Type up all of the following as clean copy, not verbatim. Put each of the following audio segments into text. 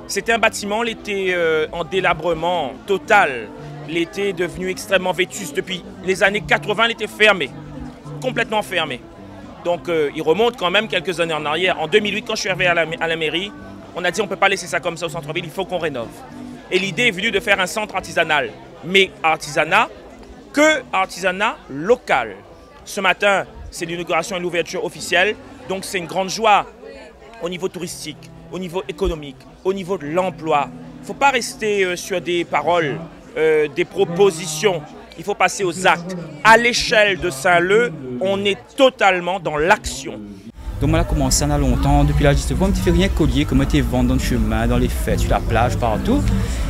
C'était un bâtiment, il était en délabrement total. Il était devenu extrêmement vétuste. Depuis les années 80, il était fermé, complètement fermé. Donc il remonte quand même quelques années en arrière. En 2008, quand je suis arrivé à la mairie, on a dit on ne peut pas laisser ça comme ça au centre-ville, il faut qu'on rénove. Et l'idée est venue de faire un centre artisanal. Mais artisanat, que artisanat local. Ce matin, c'est l'inauguration et l'ouverture officielle. Donc c'est une grande joie au niveau touristique, au niveau économique, au niveau de l'emploi. Il ne faut pas rester sur des paroles, des propositions. Il faut passer aux actes. À l'échelle de Saint-Leu, on est totalement dans l'action. Donc moi, j'ai commencé il y a longtemps, depuis l'âge de 10 ans, je ne fais rien collier, comme je vends dans le chemin, dans les fêtes, sur la plage, partout.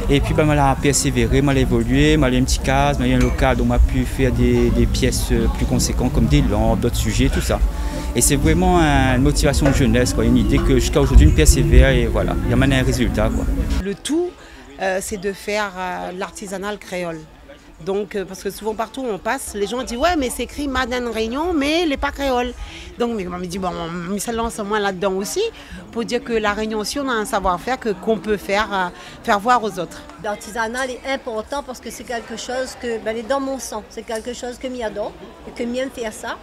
Et puis, je j'ai persévéré, j'ai évolué, j'ai un petit case, j'ai un local, donc j'ai pu faire des pièces plus conséquentes, comme des lampes, d'autres sujets, tout ça. Et c'est vraiment une motivation de jeunesse, quoi, une idée que jusqu'à aujourd'hui, je persévère et voilà, il y a maintenant un résultat, quoi. Le tout, c'est de faire l'artisanal créole. Donc, parce que souvent partout où on passe, les gens disent ouais mais c'est écrit Madame Réunion mais il n'est pas créole. Donc on me dit bon, on se lance moins là-dedans aussi pour dire que la Réunion aussi on a un savoir-faire qu'on peut faire voir aux autres. L'artisanal est important parce que c'est quelque chose que ben, est dans mon sang, c'est quelque chose que j'adore et que j'aime faire ça.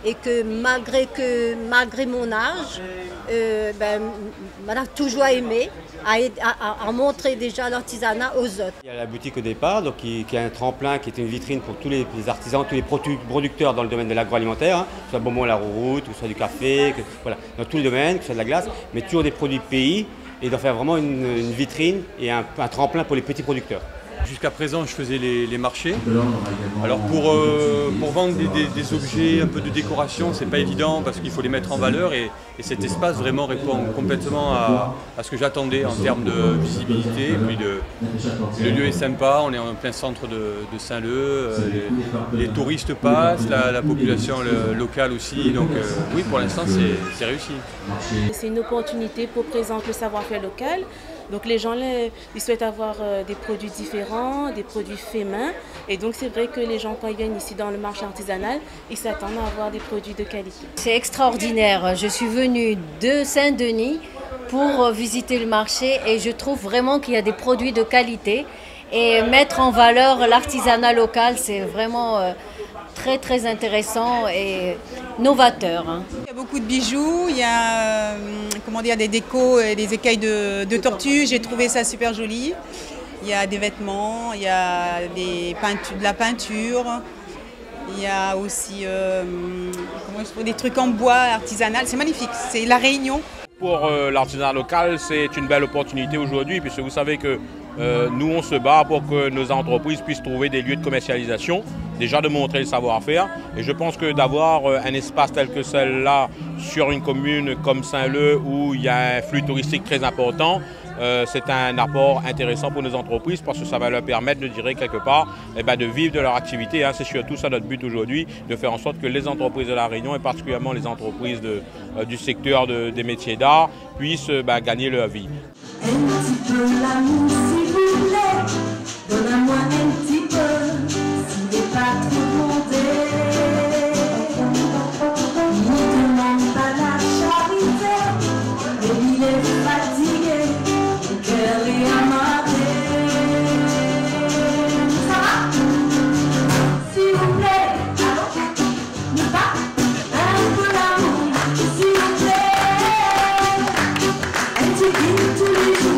Et que malgré mon âge, on a toujours aimé à montrer déjà l'artisanat aux autres. Il y a la boutique au départ, donc qui est un tremplin, qui est une vitrine pour tous les artisans, tous les producteurs dans le domaine de l'agroalimentaire, hein, que ce soit bonbon à la rouroute, que ce soit du café, voilà, dans tous les domaines, que ce soit de la glace, mais toujours des produits pays et d'en faire vraiment une vitrine et un tremplin pour les petits producteurs. Jusqu'à présent, je faisais les marchés. Alors pour vendre des objets, un peu de décoration, c'est pas évident parce qu'il faut les mettre en valeur et cet espace vraiment répond complètement à ce que j'attendais en termes de visibilité. Et puis le lieu est sympa, on est en plein centre de Saint-Leu, les touristes passent, la population locale aussi, donc oui, pour l'instant c'est réussi. C'est une opportunité pour présenter le savoir-faire local. Donc les gens ils souhaitent avoir des produits différents, des produits faits main. Et donc c'est vrai que les gens quand ils viennent ici dans le marché artisanal, ils s'attendent à avoir des produits de qualité. C'est extraordinaire. Je suis venue de Saint-Denis pour visiter le marché et je trouve vraiment qu'il y a des produits de qualité. Et mettre en valeur l'artisanat local, c'est vraiment très très intéressant et novateur. Hein. Il y a beaucoup de bijoux, il y a des décos et des écailles de tortue, j'ai trouvé ça super joli. Il y a des vêtements, il y a de la peinture, il y a aussi des trucs en bois artisanal, c'est magnifique, c'est la Réunion. Pour l'artisanat local, c'est une belle opportunité aujourd'hui puisque vous savez que nous on se bat pour que nos entreprises puissent trouver des lieux de commercialisation, déjà de montrer le savoir-faire. Et je pense que d'avoir un espace tel que celle-là sur une commune comme Saint-Leu où il y a un flux touristique très important, c'est un apport intéressant pour nos entreprises parce que ça va leur permettre, je dirais quelque part, de vivre de leur activité. Hein. C'est surtout ça notre but aujourd'hui, de faire en sorte que les entreprises de la Réunion et particulièrement les entreprises du secteur des métiers d'art puissent gagner leur vie. Un petit peu l'amour s'il vous plaît, donne-moi un petit peu, s'il n'est pas trop demandé. Il ne demande pas la charité, mais il est fatigué, le cœur est amarré. Ça va? S'il vous plaît, allons, ne pas, un peu l'amour, s'il vous plaît, un petit peu tous les jours.